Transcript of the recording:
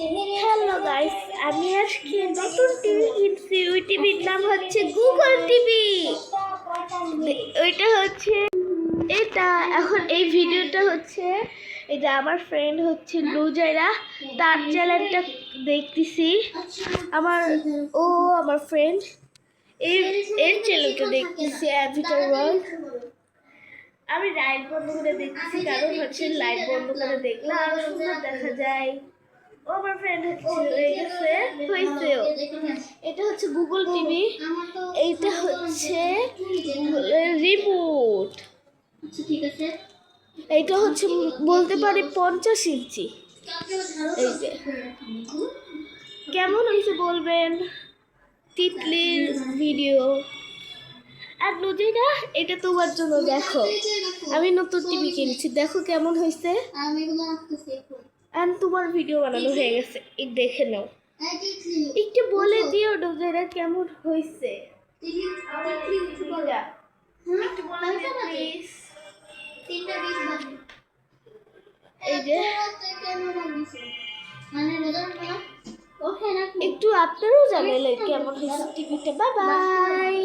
Hello guys, আমি আজকে নতুন টিভি কিনছি। ওই টিভির নাম হচ্ছে গুগল টিভি। ওইটা হচ্ছে এটা। এখন এই ভিডিওটা হচ্ছে এটা আমার ফ্রেন্ড হচ্ছে লুজাইরা, তার চ্যানেলটা দেখতেছি। আমার ফ্রেন্ড এর চ্যানেলটা দেখতেছি, অ্যাভিটার ওয়ার্ল্ড। আমি লাইট বন্ধ করে দেখতেছি, কারণ হচ্ছে লাইট বন্ধ করে দেখলে আরো সুন্দর দেখা যায়। ও আমার ফ্রেন্ড হয়ে হয়েছেও। এটা হচ্ছে গুগল টিভি। এইটা হচ্ছে রিমোট। ঠিক আছে, এইটা হচ্ছে বলতে পারি 50 ইঞ্চি। এই যে কেমন হয়েছে বলবেন। তিতলির ভিডিও। আর নদীরা, এটা তোমার জন্য দেখো। আমি নতুন টিভি কিনেছি, দেখো কেমন হয়েছে। আর তোমার ভিডিও বানানো হয়ে গেছে, দেখে নাও। একটু বলে দিও নদীরা কেমন হয়েছে। একটু বলে দিও প্লিজ। এই যে একটু আপনারাও জানালেন কেমন হয়েছে টিভিটা। Bye bye.